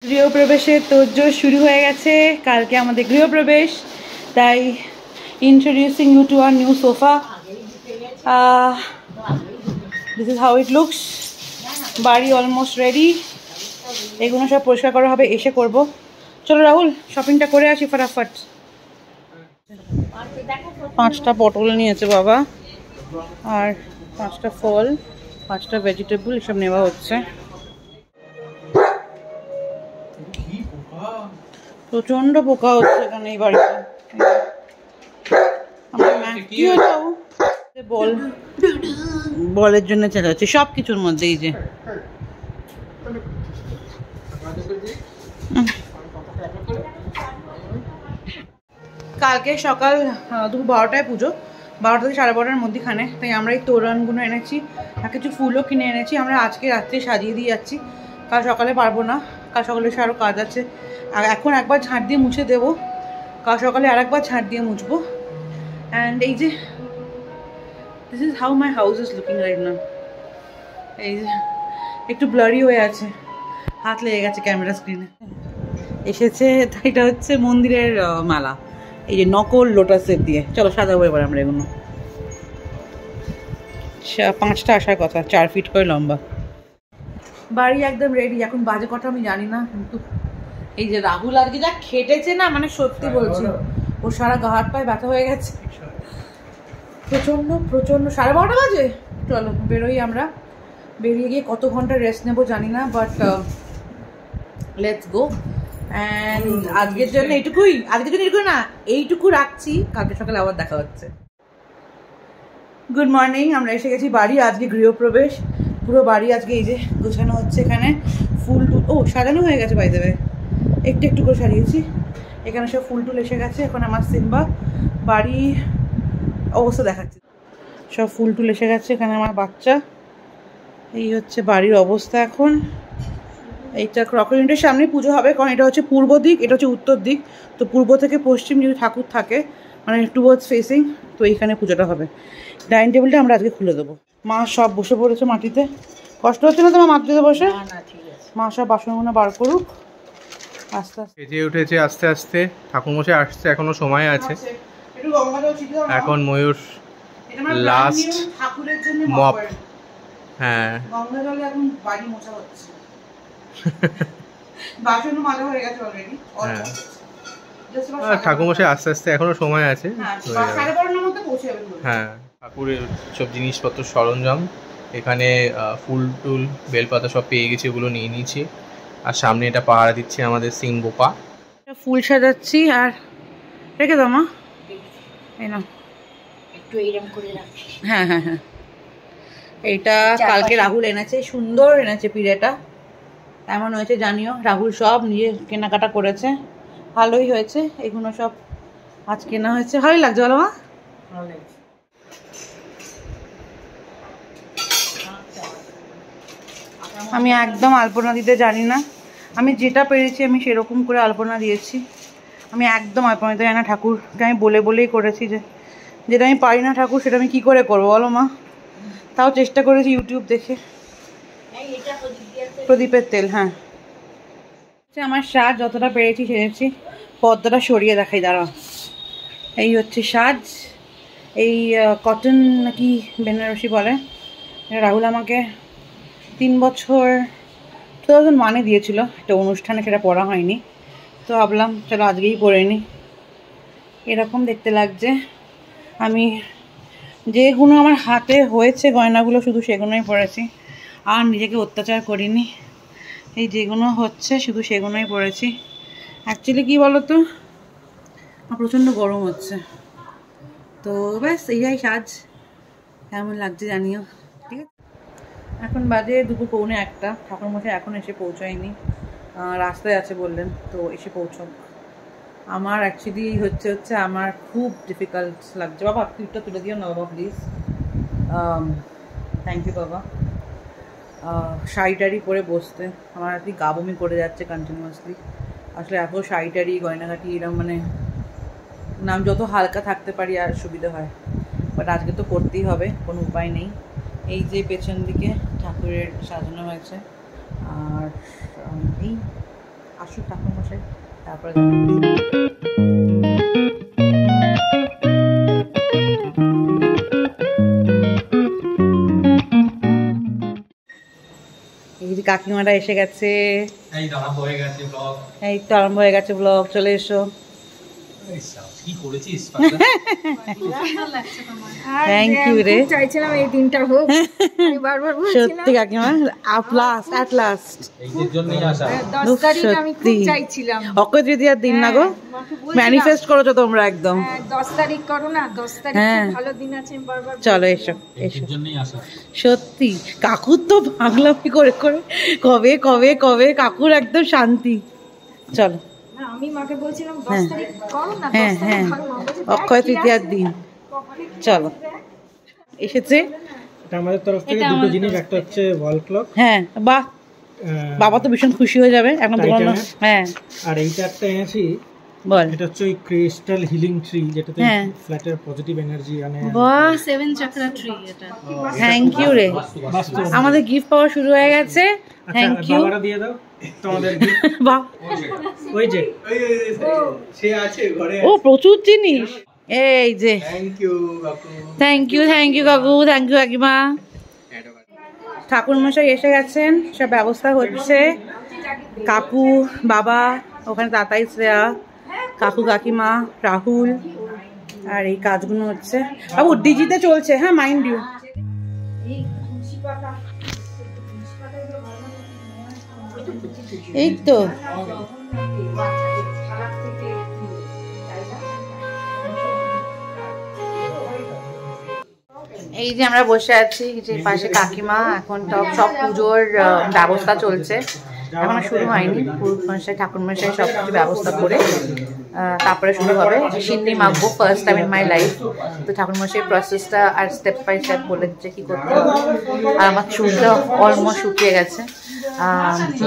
গৃহপ্রবেশের তোড়জোড় শুরু হয়ে গেছে। কালকে আমাদের গৃহপ্রবেশ, তাই introducing you to our new sofa. This is how it looks. বাড়ি অলমোস্ট রেডি। এগুলো সব পরিষ্কার করা হবে, এসে করব। চলো রাহুল, শপিংটা করে আসি ফটাফট। 5টা পটল নিয়েছে বাবা, আর 5টা ফল, 5টা ভেজিটেবল, এসব নেওয়া হচ্ছে। প্রচন্ড পোকা হচ্ছে এখানে এই বাড়িতে। বলের জন্য চেঁচাচ্ছি সব কিছুর মধ্যে। এই যে কালকে সকাল দুপুর 12টায় পুজো, 12টা থেকে 12:30টার মধ্যেখানে, তাই আমরা এই তোরণগুলো এনেছি আর কিছু ফুলও কিনে এনেছি। আমরা আজকে রাত্রে সাজিয়ে দিয়ে যাচ্ছি, কাল সকালে পারবো না, কাল সকালে এসে আরও কাজ আছে। আর এখন একবার ঝাঁট দিয়ে মুছে দেবো, কাল সকালে আর একবার ঝাঁট দিয়ে মুছবো। অ্যান্ড এই যে this is how my house is looking right now. এই যে একটু ব্লারি হয়ে আছে, হাত লেগে গেছে ক্যামেরা স্ক্রিনে। এসেছে, এটা হচ্ছে মন্দিরের মালা, এই যে নকল লোটাসের দিয়ে। চলো সাজাবো এবার আমরা এগুলো। 5টা আসার কথা, 4 ফিট করে লম্বা। বাড়ি একদম রেডি। এখন বাজে কথা আমি জানি না, কিন্তু এই যে রাহুল আজকে যা খেটেছে না, মানে সত্যি বলছি, ও সারা গা হাত পায়ে ব্যথা হয়ে গেছে প্রচন্ড প্রচন্ড। 12:30 বাজে। চলো বেরোই আমরা। বেরিয়ে গিয়ে কত ঘন্টা রেস্ট নেবো জানি না, বাট লেটস গো। অ্যান্ড আজকের জন্য এইটুকুই, আজকের জন্য এইটুকু না, এইটুকু রাখছি। কালকে সকালে আবার দেখা হচ্ছে। গুড মর্নিং, আমরা এসে গেছি বাড়ি। আজকে গৃহপ্রবেশ, পুরো বাড়ি আজকে এই যে গোছানো হচ্ছে। এখানে ফুল টুল সাজানো হয়ে গেছে, বাই দ্য ওয়ে একটু একটু করে সাজিয়েছি। এখানে সব ফুল টুল এসে গেছে। এখন আমার সিম্বা বাড়ি অবস্থা দেখাচ্ছে, সব ফুল টুল এসে গেছে। এখানে আমার বাচ্চা। এই হচ্ছে বাড়ির অবস্থা এখন। এইটা ক্রকরিন্টের সামনে পুজো হবে, কারণ এটা হচ্ছে পূর্ব দিক, এটা হচ্ছে উত্তর দিক। তো পূর্ব থেকে পশ্চিম যদি ঠাকুর থাকে, মানে টুয়ার্ডস ফেসিং, তো এইখানে পুজোটা হবে। ডাইনিং টেবিলটা আমরা আজকে খুলে দেবো। মা সব বসে পড়েছে মাটিতে। কষ্ট হচ্ছে না তোমার মাটিতে বসে? মা সব বাসনগুলো বার করুক আস্তে আস্তে। বেজে উঠেছে আস্তে আস্তে, ঠাকুরমশাই আসছে, এখনো সময় আছে। এখন ময়ূর লাস্ট মপ। হ্যাঁ, গঙ্গা জলে এখন বাড়ি মোছা হচ্ছে। বাসনও মাজা হয়ে গেছে অলরেডি। ঠাকুরমশাই আস্তে আস্তে, এখনো সময় আছে। হ্যাঁ, ঠাকুরের সব জিনিসপত্র সরঞ্জাম এখানে, ফুল টুল বেলপাতা সব পেয়ে গেছে, ওগুলো নিয়ে নিয়েছি। আর সামনে এটা পাহারা দিচ্ছে আমাদের সিং বোপা। ফুল সাজাচ্ছি। আর রেখে দাও মা, এই নাও একটু এইরকম করে রাখি। হ্যাঁ হ্যাঁ হ্যাঁ, এইটা কালকে রাহুল এনেছে, সুন্দর এনেছে পিড়েটা। এমন হয়েছে জানিও, রাহুল সব নিজে কেনাকাটা করেছে, ভালোই হয়েছে। এগুলো সব আজ কেনা হয়েছে, ভালোই লাগছে। বলো মা? আমি একদম আলপনা দিতে জানি না, আমি যেটা পেরেছি আমি সেরকম করে আলপনা দিয়েছি। আমি একদম আলপনা দিতে জানি না। ঠাকুরকে আমি বলে বলেই করেছি যে যেটা আমি পারি না ঠাকুর, সেটা আমি কি করে করবো বলো মা? তাও চেষ্টা করেছি ইউটিউব দেখে। প্রদীপের তেল, হ্যাঁ। আমার সাজ যতটা পেরেছি সেরেছি। পর্দাটা সরিয়ে দেখাই, দাঁড়াও। এই হচ্ছে সাজ। এই কটন নাকি বেনারসি বলে, রাহুল আমাকে 3 বছর 2001 দিয়েছিল একটা অনুষ্ঠানে, সেটা পরা হয়নি। তো ভাবলাম চলো আজকেই পরে নিই। এরকম দেখতে লাগছে। আমি যেগুলো আমার হাতে হয়েছে গয়নাগুলো, শুধু সেগুলোই পরেছি, আর নিজেকে অত্যাচার করিনি। এই যেগুলো হচ্ছে শুধু সেগুলোই পরেছি। অ্যাকচুয়ালি কী বলো তো, আমার প্রচণ্ড গরম হচ্ছে, তো ব্যাস এইটাই সাজ। কেমন লাগছে জানিও, ঠিক আছে? এখন বাজে 2:45। ঠাকুরমশাই এখন এসে পৌঁছায়নি, রাস্তায় আছে বললেন, তো এসে পৌঁছক। আমার অ্যাকচুয়ালি হচ্ছে আমার খুব ডিফিকাল্ট লাগছে। বাবা ক্লিপটা তুলে দিও না বাবা প্লিজ। থ্যাংক ইউ বাবা। শাড়ি টাড়ি পরে বসতে আমার আর কি গা বমি করে যাচ্ছে কন্টিনিউয়াসলি। আসলে এত শাড়ি টাড়ি গয়নাঘাটি এরকম, মানে নাম যত হালকা থাকতে পারি আর সুবিধা হয়, বাট আজকে তো করতেই হবে, কোনো উপায় নেই। এই যে পেছন দিকে ঠাকুরের সাজানো হয়েছে, আর এই আসুন ঠাকুর মশাই, তারপরে এই যে কাকিমারা এসে গেছে, এই তো আরম্ভ হয়ে গেছে ব্লগ। চলে এসো। থ্যাংক ইউ রে, চাইছিলাম এই দিনটা হোক, বারবার সত্যি কাকিমা at last এইদের জন্যই আসা। 10 তারিখ আমি খুব চাইছিলাম, অক্ষয় তৃতীয়ার দিন না গো, ম্যানিফেস্ট করেছো তোমরা একদম। 10 তারিখ করো না, 10 তারিখ ভালো দিন আছে, বারবার চলো এসো এসো। সত্যি কাকুর তো পাগলামি করে করে কবে কবে কবে কাকুর একদম শান্তি। চলো, আমি মাকে বলছিলাম 10 তারিখ করো না, 10 হ্যাঁ তারিখ অক্ষয় তৃতীয়ার দিন। চলো এসেছে এটা আমাদের তরফ থেকে দুটো জিনিস, একটা হচ্ছে ওয়াল ক্লক। হ্যাঁ বাহ, বাবা তো ভীষণ খুশি হয়ে যাবে এখন তো। হ্যাঁ, আর এইটা একটা এনেছি, বল। এটা হচ্ছে ওই ক্রিস্টাল হিলিং ট্রি, যেটাতে ফ্ল্যাটের পজিটিভ এনার্জি আনে। বাহ, 7 চাকরা ট্রি এটা। থ্যাংক ইউ রে, আমাদের গিফট পাওয়া শুরু হয়ে গেছে। থ্যাংক ইউ, বাবারা দিয়ে দাও তোমাদের গিফট। বাহ, ওই যে সে আছে ঘরে। ও প্রচুর জিনিস। এই যে থ্যাংক ইউ কাকু, থ্যাংক ইউ কাকু, থ্যাংক ইউ কাকিমা। ঠাকুর মশাই এসে গেছেন, সব ব্যবস্থা হচ্ছে। কাকু, বাবা, ওখানে তাতাই শ্রেয়া, কাকু, কাকিমা, রাহুল, আর এই কাজগুলো হচ্ছে। বাবু ডিজিতে চলছে, হ্যাঁ মাইন্ড ইউ। এই তো এই যে আমরা বসে আছি, যে পাশে কাকিমা, এখন তো সব পুজোর ব্যবস্থা চলছে, এখনো শুরু হয়নি। পুরুষ মশাই ঠাকুর মশাই সব কিছু ব্যবস্থা করে তারপরে শুরু হবে। সিন্নি মাখবো first time in my life, তো ঠাকুর মশাই প্রসেসটা আর স্টেপ বাই স্টেপ বলে দিচ্ছে কি করতে হবে। আর আমার চুলটা অলমোস্ট শুকিয়ে গেছে।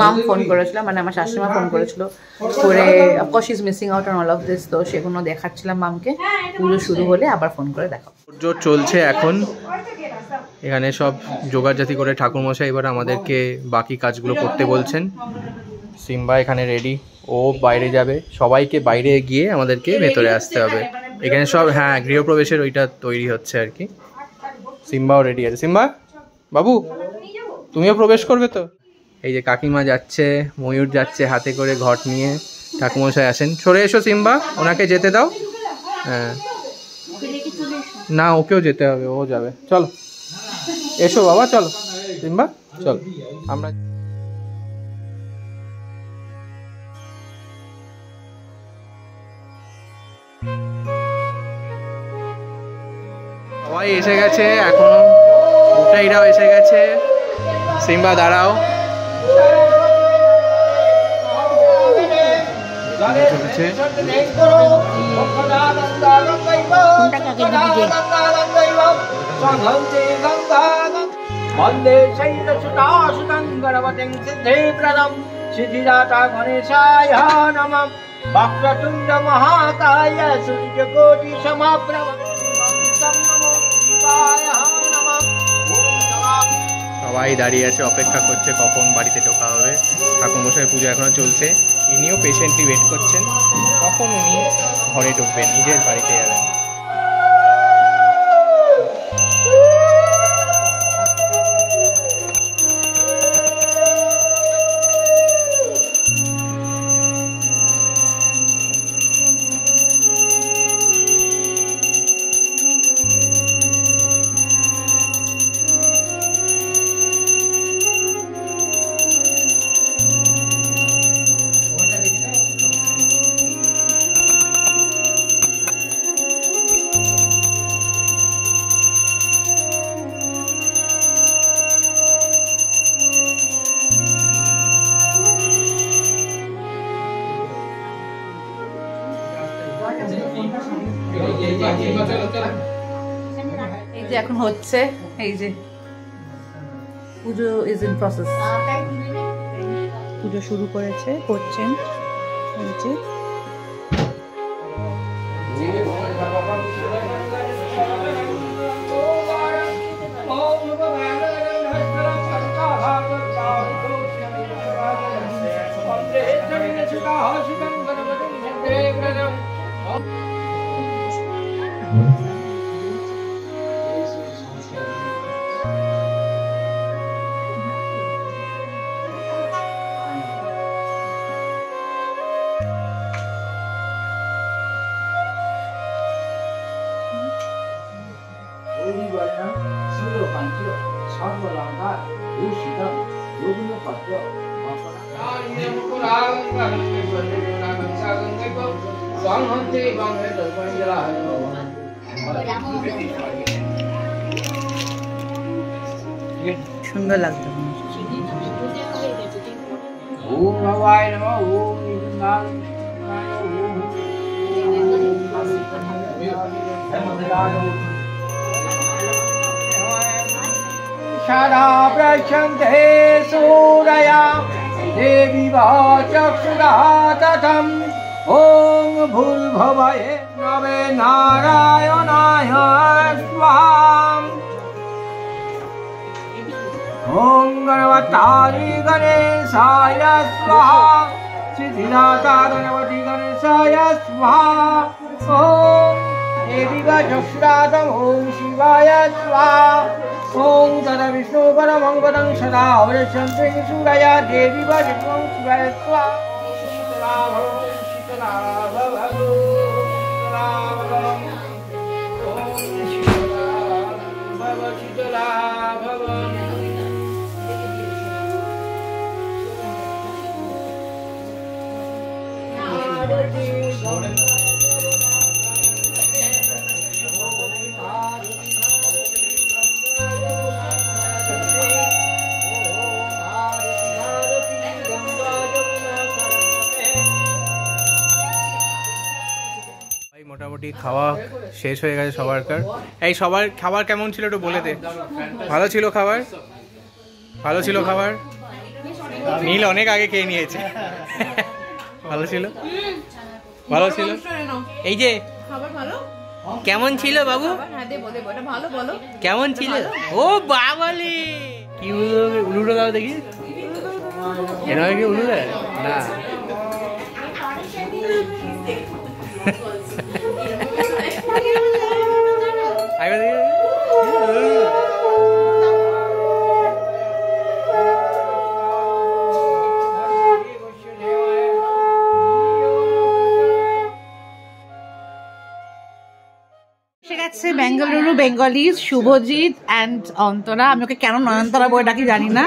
মাম ফোন করেছিল, মানে আমার শাশুড়িমা ফোন করেছিল করে, of course is missing out on all of this, তো সেগুলো দেখাচ্ছিলাম মামকে। পুজো শুরু হলে আবার ফোন করে দেখাবো। জোর চলছে এখন, এখানে সব জোগাড়জাতি করে ঠাকুরমশাই এবার আমাদেরকে বাকি কাজগুলো করতে বলছেন। সিম্বা এখানে রেডি, ও বাইরে যাবে, সবাইকে বাইরে গিয়ে আমাদেরকে ভেতরে আসতে হবে। এখানে সব হ্যাঁ গৃহপ্রবেশের ওইটা তৈরি হচ্ছে আর কি। সিম্বাও রেডি আছে। সিম্বা বাবু, তুমিও প্রবেশ করবে তো? এই যে কাকিমা যাচ্ছে, ময়ূর যাচ্ছে হাতে করে ঘট নিয়ে, ঠাকুরমশাই আসেন। সরে এসো সিম্বা, ওনাকে যেতে দাও। হ্যাঁ না, ওকেও যেতে হবে, ও যাবে। চলো এসো বাবা, চলো সিম্বা চলো। আমরা সবাই এসে গেছে, এখনো উঠাইরাও এসে গেছে। সিম্বা দাঁড়াও, চলছে। वंदे शैलसुतासुतं गणपतिं सिद्धिप्रदं सिद्धिदाता गणेशाय नमः। वक्रतुण्ड महाकाय सूर्यकोटिसमप्रभ नमो शिवाय नमः। সবাই দাঁড়িয়ে আছে, অপেক্ষা করছে কখন বাড়িতে ঢোকা হবে। ঠাকুরমশাই পুজো এখনো চলছে, ইনিও পেশেন্টলি ওয়েট করছেন কখন উনি ঘরে ঢুকবেন, নিজের বাড়িতে যাবেন। এই যে এখন হচ্ছে, এই যে পুজো ইজ ইন প্রসেস, পুজো শুরু করছেন। এই যে সুন্দর লাগতো। ওম ভবায় নমঃ। ওম সারা প্রশন্তে সূরয়া দেবী চক্ষুরা তথম। ওং ভূর্ভুবয়ে নবে নারায়ণায় স্বাহা। ওং গণপতায় গণেশায় স্বাহা। সিদ্ধিদাতা গণপতি গণেশায় স্বাহা। ওং দেবী চক্ষুরাতম। ওং শিবায় স্বাহা। ওং তদ বিষ্ণু পরমং পদং সদা অবশ্যন্তে সূরয়া দেবী চক্ষুং শিবায় স্বাহা। শীতলা ভব শীতলা ভব শীতলা ভব। ওং শীতলা ভব শীতলা ভব। মোটামুটি খাওয়া শেষ হয়ে গেছে সবারকার। এই সবার খাবার কেমন ছিল একটু বলে দে। ভালো ছিল খাবার? ভালো ছিল খাবার? নীল অনেক আগে খেয়ে নিয়েছে। ভালো ছিল? ভালো ছিল? এই যে কেমন ছিল বাবু? কেমন ছিল? ও বাবালে কি উলুটা দাও দেখি। এরা কি উলু দেয় না? বেঙ্গালুরু বেঙ্গলিজ শুভজিৎ অ্যান্ড অন্তরা। আমি ওকে কেন নয়নতারা বই ডাকি জানি না,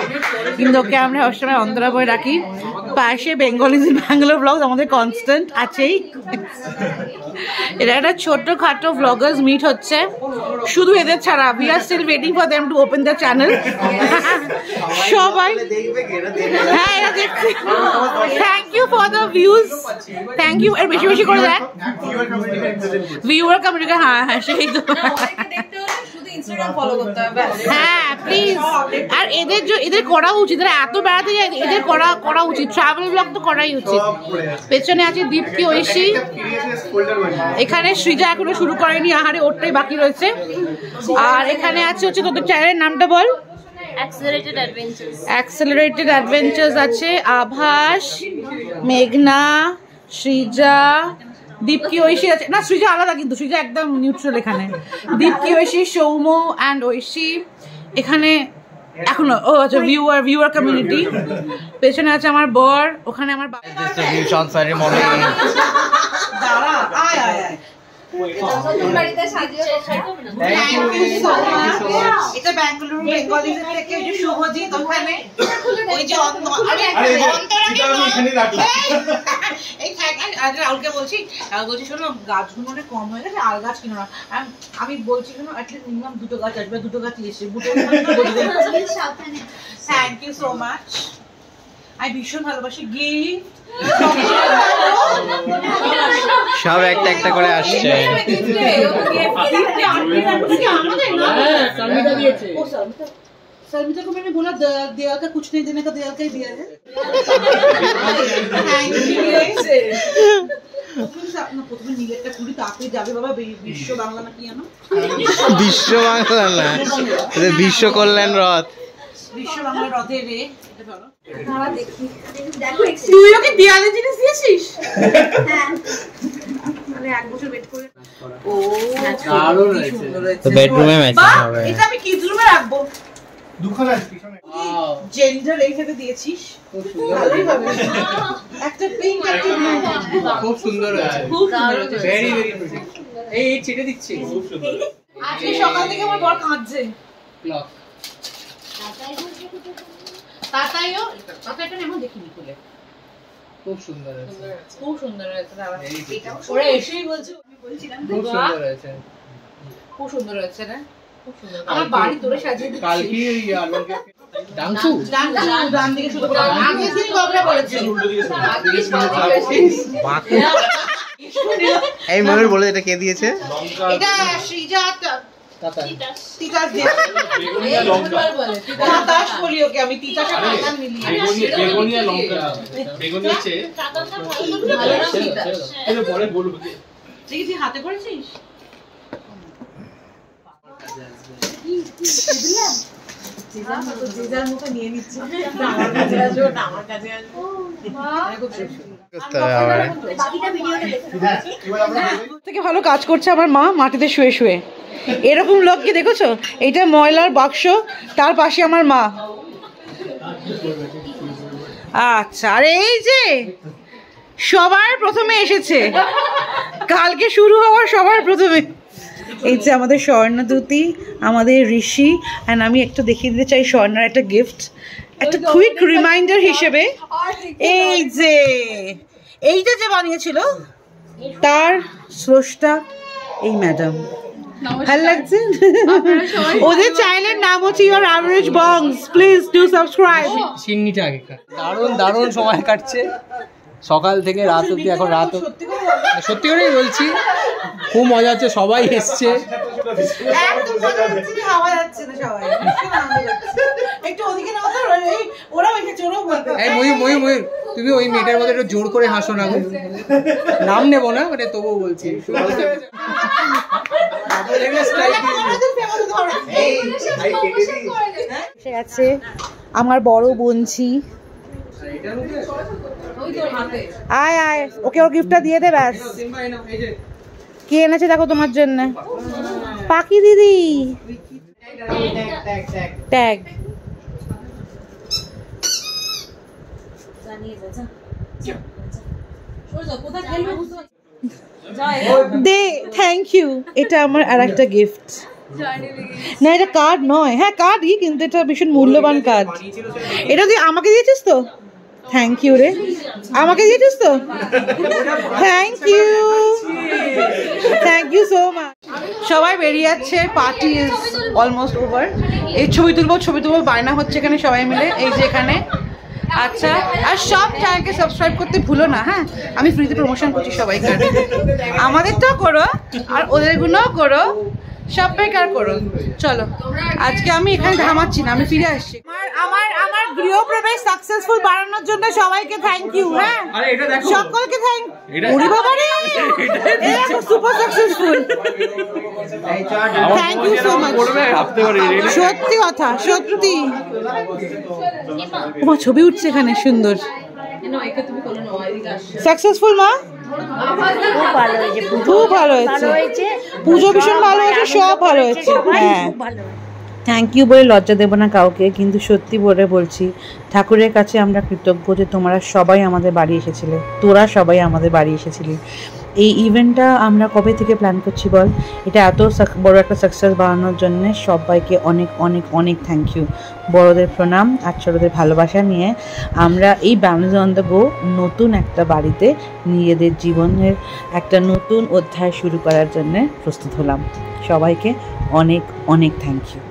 কিন্তু ওকে আমরা সবসময় অন্তরা বই ডাকি। পাশে বেঙ্গলিজ ব্যাঙ্গালোর ব্লগ আমাদের কনস্ট্যান্ট আছেই। এটা একটা ছোট্টখাটো ব্লগার্স মিট হচ্ছে, শুধু এদের ছাড়া। We are still waiting for them to open the channel. সবাই হ্যাঁ এরা দেখছে। Thank you for the views, thank you. আর বেশি বেশি করে দেখ ভিউয়ার কমিউনিটি। হ্যাঁ হ্যাঁ সেই তো। হ্যাঁ প্লিজ। আর এদের করা উচিত, এরা এত বেড়াতে যায়, এদের করা উচিত। ট্রাভেল ব্লগ তো করাই উচিত। পেছনে আছে দীপ্তি ঐশী, এখানে সৃজা এখনো শুরু করেনি, আহারে ওরটাই বাকি রয়েছে। আর এখানে আছে হচ্ছে তোদের চ্যানেলের নামটা বল। অ্যাক্সেলারেটেড অ্যাডভেঞ্চার্স আছে আভাস, মেঘনা, সৃজা, দীপকি ঐশী আছে। না সৃজা আলাদা, কিন্তু সৃজা একদম নিউট্রাল এখানে। দীপকি ঐশী, সৌম্য অ্যান্ড ঐশী এখানে এখনো। ও আচ্ছা ভিউয়ার কমিউনিটি। পেছনে আছে আমার বর, ওখানে আমার এটা বেঙ্গালুরু বেঙ্গলিজ থেকে ওই যে শুভজিৎ, ওখানে ওই যে রাহুলকে বলছি শোনো গাছগুলো অনেক কম হয়ে গেছে, আর গাছ কিনো না। আমি বলছি শোনো অ্যাটলিস্ট মিনিমাম 2টো গাছ আসবে, 2টো গাছই এসে। Thank you so much. আমি ভীষণ ভালোবাসি গিফট সব একটা একটা করে আসছে। शर्मिता को मैंने बोला दिया का कुछ नहीं देने का, दिया का ही दिया है। প্রথমে নীলেরটা খুলি, তাতে যাবে বাবা বিশ্ব বাংলা না কি জানো? বিশ্ব বাংলা না, বিশ্ব কল্যাণ রথ। বিশ্ব বাংলা রথে রে। এটা ধরো তুই ওকে দেয়ালে জিনিস দিয়েছিস? হ্যাঁ মানে 1 বছর ওয়েট করে। ও তো বেডরুমে ম্যাচিং হবে। এটা আমি কিডস রুমে রাখবো। দুখানা আছে পিছনে। জেন্ডার এইভাবে দিয়েছিস, ভালোই হবে। একটা পিঙ্ক একটা ব্লু, খুব সুন্দর হয়েছে, খুব সুন্দর হয়েছে। Very very pretty. এই ছিটে দিচ্ছি। আজকে সকাল থেকে আমার বর কাঁদছে। ক্লক তাতাইও, তাতাইটা আমি দেখিনি খুলে। খুব সুন্দর হয়েছে, খুব সুন্দর হয়েছে দাদা। ওরা এসেই বলছে, আমি বলছিলাম খুব সুন্দর হয়েছে, খুব সুন্দর হয়েছে না? খুব সুন্দর। আমার বাড়ি তোরে সাজিয়ে দিচ্ছি। কালকে ওই আলবামকে ডাংসু ডান দিকে শুরু করে আগের দিন গবরা বলেছে। এই ময়ূর বলে এটা কে দিয়েছে? এটা শ্রীজাত তাতা তিতাস দিয়ে বলে তিতাস বলি ওকে আমি তিতাস আর কাঁচা মিলিয়ে বেগুনিয়া লঙ্কা বেগুনি হচ্ছে ভালো না তিতাস এটা পরে বলবো তুই হাতে করেছিস জিজার মতো নিয়ে নিচ্ছি আমার কাছে আসবে ওটা আমার কাছে আসবে থেকে ভালো কাজ করছে আমার মা মাটিতে শুয়ে শুয়ে এরকম লোক কি দেখেছো এইটা ময়লার বাক্স তার পাশে আমার মা আচ্ছা আর এই যে সবার প্রথমে এসেছে কালকে শুরু হওয়ার সবার প্রথমে এই যে আমাদের স্বর্ণদূতি আমাদের ঋষি অ্যান্ড আমি একটু দেখিয়ে দিতে চাই স্বর্ণার একটা গিফট একটা কুইক রিমাইন্ডার হিসেবে এই যে এইটা যে বানিয়েছিল তার স্রষ্টা এই ম্যাডাম ভালো লাগছে ওদের চ্যানেলের নাম হচ্ছে your average bongs please do subscribe সিন্নিটা আগে দারুণ দারুণ সময় কাটছে সকাল থেকে রাত অবধি এখন রাত সত্যি করেই বলছি খুব মজা হচ্ছে সবাই এসছে ময়ূর ময়ূর ময়ূর তুমি ওই মেয়েটার মধ্যে একটু জোর করে হাসো না নাম নেবো না মানে তবুও বলছি আছে আমার বড় বোনছি আয় আয় ওকে ওর গিফটটা দিয়ে দে ব্যাস কি এনেছে দেখো তোমার জন্য পাখি দিদি ট্যাগ দে থ্যাংক ইউ এটা আমার আর একটা গিফট না এটা কার্ড নয় হ্যাঁ কার্ডই কিন্তু এটা ভীষণ মূল্যবান কার্ড এটা তুই আমাকে দিয়েছিস তো থ্যাংক ইউ রে আমাকে দিয়েছিস তো থ্যাংক ইউ সো মাচ সবাই বেরিয়ে যাচ্ছে পার্টি ইজ অলমোস্ট ওভার এই ছবি তুলবো বায়না হচ্ছে এখানে সবাই মিলে এই যে এখানে আচ্ছা আর সব চ্যানেলকে সাবস্ক্রাইব করতে ভুলো না হ্যাঁ আমি ফ্রিতে প্রমোশন করছি সবাইকে আমাদেরটাও করো আর ওদেরগুলোও করো সবাইকার করো চলো আজকে আমি এখানে থামাচ্ছি না আমি ফিরে আসছি আমার গৃহপ্রবেশ সাকসেসফুল বানানোর জন্য সবাইকে থ্যাংক ইউ হ্যাঁ সকলকে থ্যাংক ওরে বাবা রে এটা super successful thank you so much সত্যি কথা সত্যি তোমার ছবি উঠছে এখানে সুন্দর সাকসেসফুল মা খুব ভালো হয়েছে পুজো ভীষণ ভালো হয়েছে সব ভালো হয়েছে হ্যাঁ থ্যাংক ইউ বলে লজ্জা দেবো না কাউকে কিন্তু সত্যি বলে বলছি ঠাকুরের কাছে আমরা কৃতজ্ঞ যে তোমরা সবাই আমাদের বাড়ি এসেছিলে তোরা সবাই আমাদের বাড়ি এসেছিলি এই ইভেন্টটা আমরা কবে থেকে প্ল্যান করছি বল এটা এত বড় একটা সাকসেস বানানোর জন্য সবাইকে অনেক অনেক অনেক থ্যাংক ইউ বড়দের প্রণাম আর ছোটদের ভালোবাসা নিয়ে আমরা এই ব্যালেন্স অন দ্য গো নতুন একটা বাড়িতে নিজেদের জীবনের একটা নতুন অধ্যায় শুরু করার জন্য প্রস্তুত হলাম সবাইকে অনেক অনেক থ্যাংক ইউ